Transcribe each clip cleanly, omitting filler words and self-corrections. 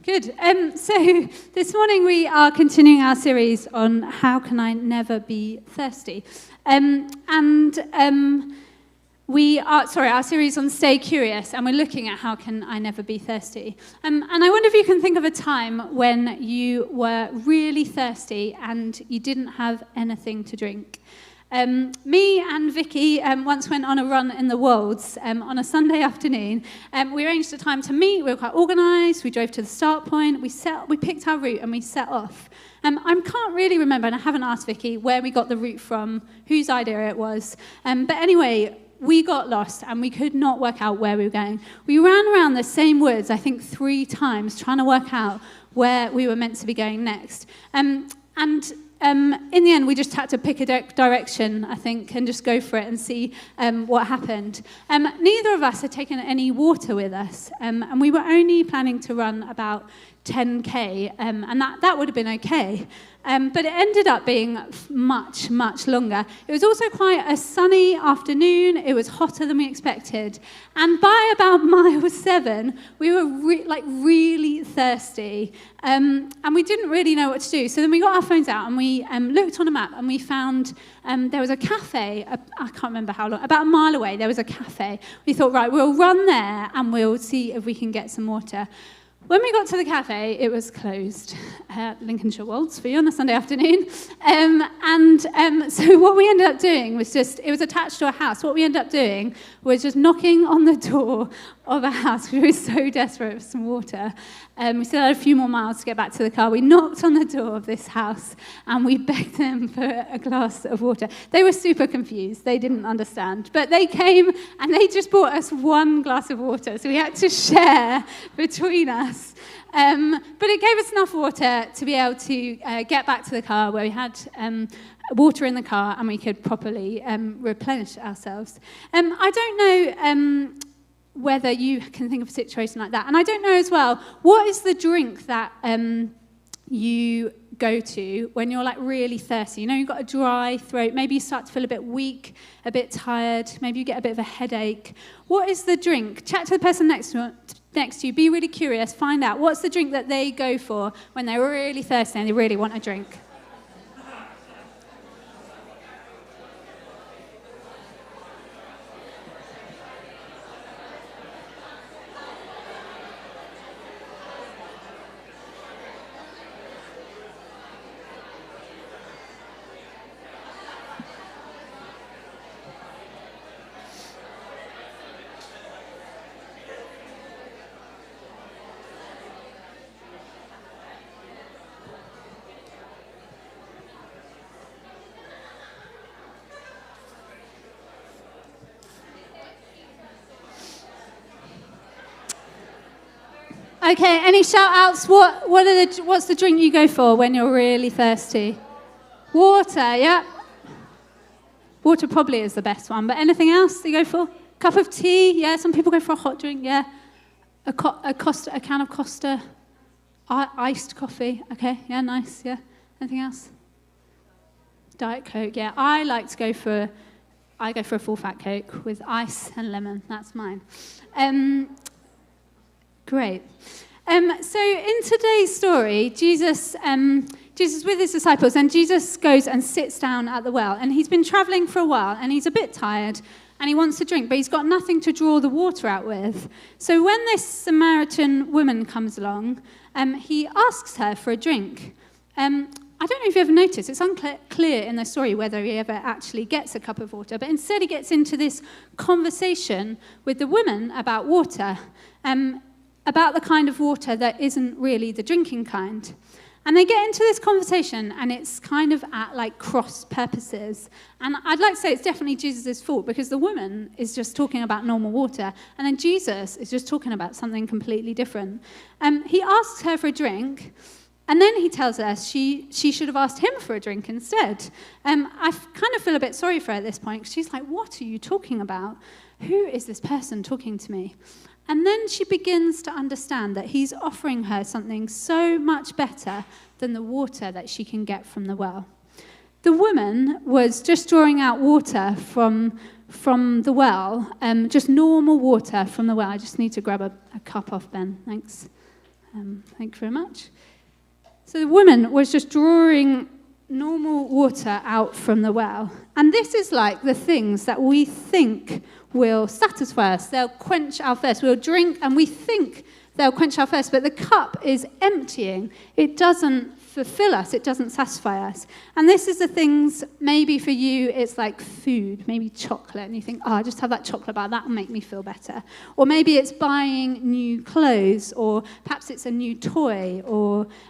Good. So this morning we are continuing our series on how can I never be thirsty. Our series on Stay Curious, and we're looking at how can I never be thirsty. And I wonder if you can think of a time when you were really thirsty and you didn't have anything to drink. Me and Vicky once went on a run in the Wolds on a Sunday afternoon. We arranged a time to meet. We were quite organised. We drove to the start point. We picked our route and we set off. I can't really remember, and I haven't asked Vicky, where we got the route from, whose idea it was. But anyway, we got lost and we could not work out where we were going. We ran around the same woods, I think 3 times, trying to work out where we were meant to be going next. In the end, we just had to pick a direction, I think, and just go for it and see what happened. Neither of us had taken any water with us, and we were only planning to run about 10k, and that would have been okay. But it ended up being much, much longer. It was also quite a sunny afternoon. It was hotter than we expected. And by about mile 7, we were really thirsty. And we didn't really know what to do. So then we got our phones out and we looked on a map and we found there was a cafe, I can't remember how long, about a mile away there was a cafe. We thought, right, we'll run there and we'll see if we can get some water. When we got to the cafe, it was closed. Lincolnshire Wolds for you on a Sunday afternoon. So what we ended up doing was it was attached to a house. What we ended up doing was just knocking on the door of a house. We were so desperate for some water. We still had a few more miles to get back to the car. We knocked on the door of this house and we begged them for a glass of water. They were super confused. They didn't understand. But they came and they just bought us 1 glass of water. So we had to share between us. But it gave us enough water to be able to get back to the car where we had water in the car and we could properly replenish ourselves. I don't know whether you can think of a situation like that. And I don't know as well, what is the drink that you go to when you're really thirsty? You know, you've got a dry throat, maybe you start to feel a bit weak, a bit tired, maybe you get a bit of a headache. What is the drink? Chat to the person next to you, be really curious, find out what's the drink that they go for when they're really thirsty and they really want a drink. Okay, any shout-outs? What's the drink you go for when you're really thirsty? Water, yeah. Water probably is the best one, but anything else you go for? Cup of tea, yeah. Some people go for a hot drink, yeah. A can of Costa, iced coffee, okay, yeah, nice, yeah. Anything else? Diet Coke, yeah. I go for a full-fat Coke with ice and lemon. That's mine. Great. So in today's story, Jesus is with his disciples, and Jesus goes and sits down at the well. And he's been traveling for a while, and he's a bit tired, and he wants to drink, but he's got nothing to draw the water out with. So when this Samaritan woman comes along, he asks her for a drink. I don't know if you ever noticed, it's unclear in the story whether he ever actually gets a cup of water, but instead he gets into this conversation with the woman about water, about the kind of water that isn't really the drinking kind. And they get into this conversation, and it's kind of at cross purposes. And I'd like to say it's definitely Jesus' fault, because the woman is just talking about normal water, and then Jesus is just talking about something completely different. He asks her for a drink, and then he tells us she should have asked him for a drink instead. I kind of feel a bit sorry for her at this point, because she's like, what are you talking about? Who is this person talking to me? And then she begins to understand that he's offering her something so much better than the water that she can get from the well. The woman was just drawing out water from the well, just normal water from the well. I just need to grab a cup off Ben, thanks. Thank you very much. So the woman was just drawing normal water out from the well. And this is like the things that we think will satisfy us. They'll quench our thirst. We'll drink and we think they'll quench our thirst, but the cup is emptying. It doesn't fulfill us. It doesn't satisfy us. And this is the things, maybe for you, it's like food, maybe chocolate, and you think, I just have that chocolate bar, that'll make me feel better. Or maybe it's buying new clothes, or perhaps it's a new toy,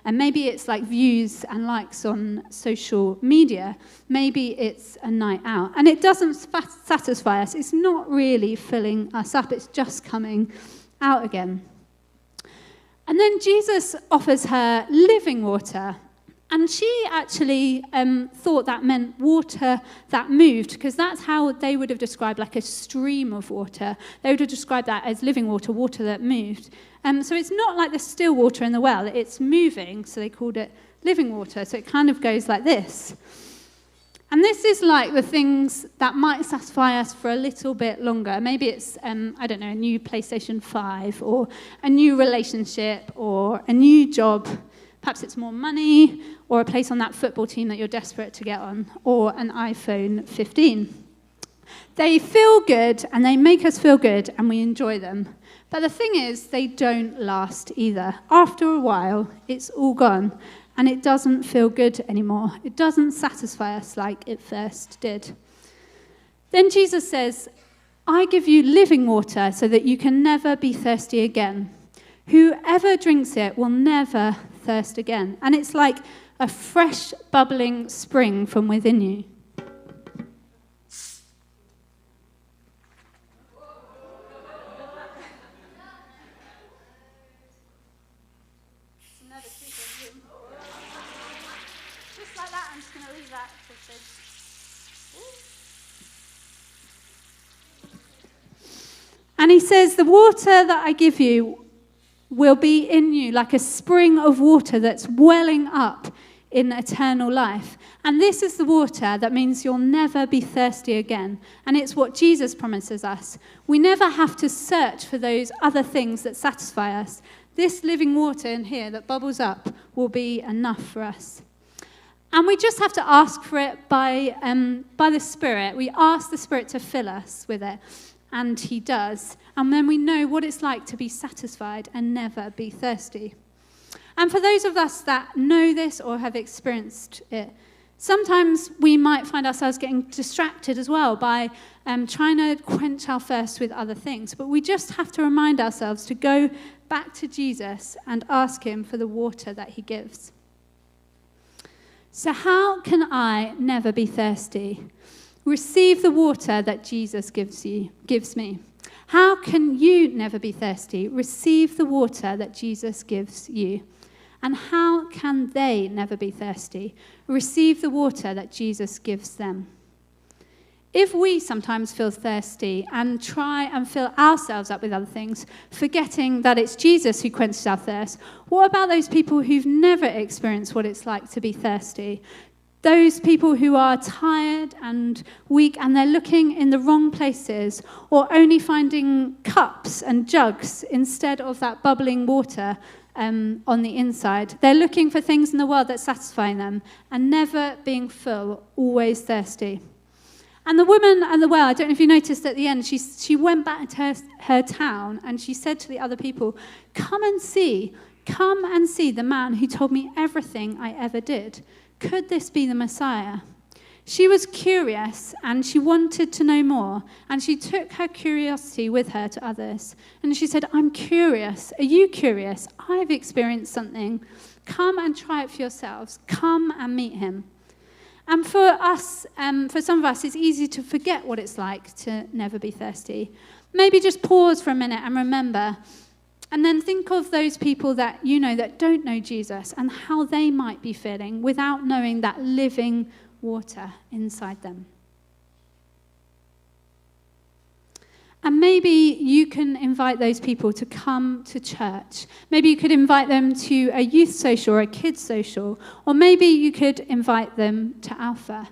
and maybe it's like views and likes on social media. Maybe it's a night out. And it doesn't satisfy us. It's not really filling us up. It's just coming out again. And then Jesus offers her living water. And she actually thought that meant water that moved, because that's how they would have described like a stream of water. They would have described that as living water, water that moved. So it's not like the still water in the well. It's moving, so they called it living water. So it kind of goes like this. And this is like the things that might satisfy us for a little bit longer. Maybe it's, a new PlayStation 5, or a new relationship, or a new job. Perhaps it's more money, or a place on that football team that you're desperate to get on, or an iPhone 15. They feel good, and they make us feel good, and we enjoy them. But the thing is, they don't last either. After a while, it's all gone. And it doesn't feel good anymore. It doesn't satisfy us like it first did. Then Jesus says, I give you living water so that you can never be thirsty again. Whoever drinks it will never thirst again. And it's like a fresh, bubbling spring from within you. And he says, the water that I give you will be in you like a spring of water that's welling up in eternal life. And this is the water that means you'll never be thirsty again. And it's what Jesus promises us. We never have to search for those other things that satisfy us. This living water in here that bubbles up will be enough for us. And we just have to ask for it by the Spirit. We ask the Spirit to fill us with it. And he does. And then we know what it's like to be satisfied and never be thirsty. And for those of us that know this or have experienced it, sometimes we might find ourselves getting distracted as well by trying to quench our thirst with other things. But we just have to remind ourselves to go back to Jesus and ask him for the water that he gives. So how can I never be thirsty? Receive the water that Jesus gives me. How can you never be thirsty? Receive the water that Jesus gives you. And how can they never be thirsty? Receive the water that Jesus gives them. If we sometimes feel thirsty and try and fill ourselves up with other things, forgetting that it's Jesus who quenches our thirst, what about those people who've never experienced what it's like to be thirsty? Those people who are tired and weak and they're looking in the wrong places, or only finding cups and jugs instead of that bubbling water on the inside. They're looking for things in the world that satisfy them and never being full, always thirsty. And the woman at the well, I don't know if you noticed at the end, she went back to her town and she said to the other people, come and see the man who told me everything I ever did. Could this be the Messiah? She was curious and she wanted to know more, and she took her curiosity with her to others. And she said, I'm curious. Are you curious? I've experienced something. Come and try it for yourselves. Come and meet him. And for us, for some of us, it's easy to forget what it's like to never be thirsty. Maybe just pause for a minute and remember. And then think of those people that you know that don't know Jesus and how they might be feeling without knowing that living water inside them. And maybe you can invite those people to come to church. Maybe you could invite them to a youth social or a kids social, or maybe you could invite them to Alpha.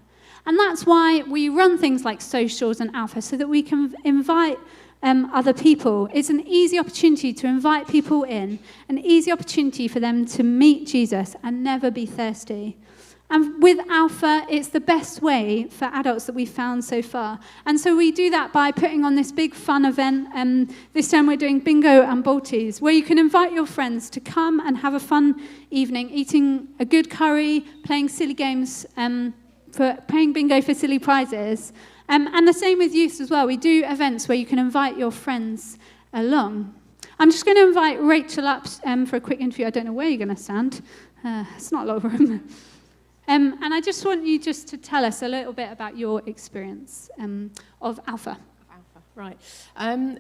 And that's why we run things like socials and Alpha, so that we can invite other people. It's an easy opportunity to invite people in, an easy opportunity for them to meet Jesus and never be thirsty. And with Alpha, it's the best way for adults that we've found so far. And so we do that by putting on this big fun event. This time we're doing bingo and balties, where you can invite your friends to come and have a fun evening, eating a good curry, playing silly games, playing bingo for silly prizes. And the same with youth as well. We do events where you can invite your friends along. I'm just going to invite Rachel up for a quick interview. I don't know where you're going to stand. It's not a lot of room. And I just want you just to tell us a little bit about your experience of Alpha. Right.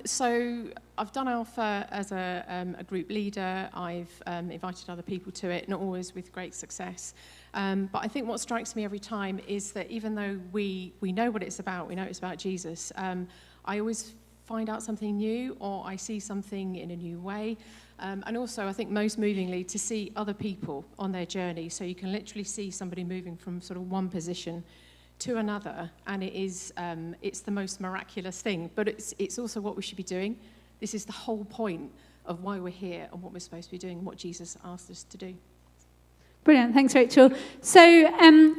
So I've done Alpha as a group leader. I've invited other people to it, not always with great success. But I think what strikes me every time is that even though we know what it's about, we know it's about Jesus, I always find out something new, or I see something in a new way. And also, I think most movingly, to see other people on their journey. So you can literally see somebody moving from sort of one position to another, and it's the most miraculous thing. But it's also what we should be doing. This is the whole point of why we're here and what we're supposed to be doing, and what Jesus asked us to do. Brilliant, thanks Rachel. So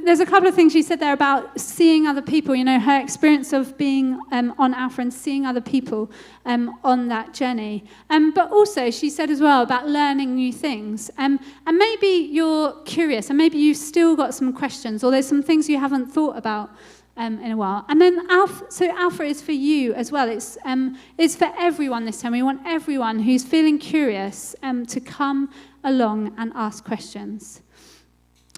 there's a couple of things you said there about seeing other people, her experience of being on Alpha and seeing other people on that journey. But also she said as well about learning new things. And maybe you're curious, and maybe you've still got some questions, or there's some things you haven't thought about in a while. And then Alpha is for you as well. It's for everyone this time. We want everyone who's feeling curious to come along and ask questions.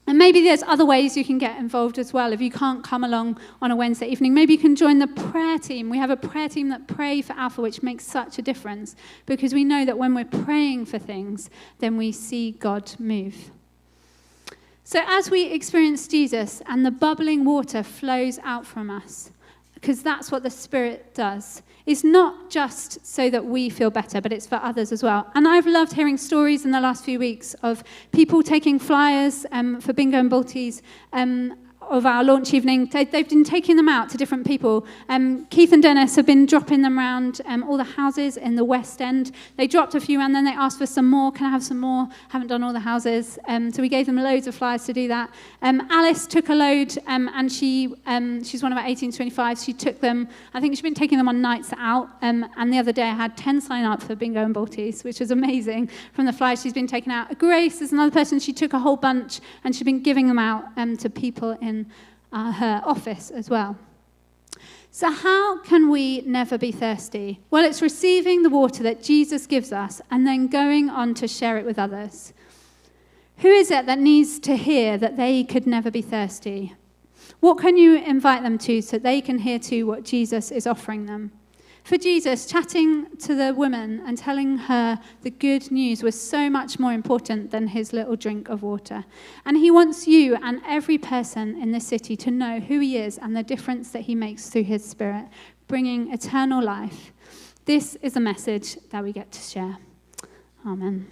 And maybe there's other ways you can get involved as well. If you can't come along on a Wednesday evening, maybe you can join the prayer team. We have a prayer team that pray for Alpha, which makes such a difference, because we know that when we're praying for things, then we see God move. So as we experience Jesus and the bubbling water flows out from us, because that's what the Spirit does, it's not just so that we feel better, but it's for others as well. And I've loved hearing stories in the last few weeks of people taking flyers for bingo and balties of our launch evening. They've been taking them out to different people. Keith and Dennis have been dropping them around all the houses in the West End. They dropped a few, and then they asked for some more. Can I have some more? Haven't done all the houses. So we gave them loads of flyers to do that. Alice took a load, and she's one of our 18 to 25s. She took them. I think she's been taking them on nights out. And the other day I had 10 sign up for bingo and balties, which was amazing, from the flyers she's been taking out. Grace is another person. She took a whole bunch, and she's been giving them out to people in her office as well. So how can we never be thirsty? Well, it's receiving the water that Jesus gives us and then going on to share it with others. Who is it that needs to hear that they could never be thirsty? What can you invite them to so they can hear too what Jesus is offering them? For Jesus, chatting to the woman and telling her the good news was so much more important than his little drink of water. And he wants you and every person in this city to know who he is and the difference that he makes through his Spirit, bringing eternal life. This is a message that we get to share. Amen.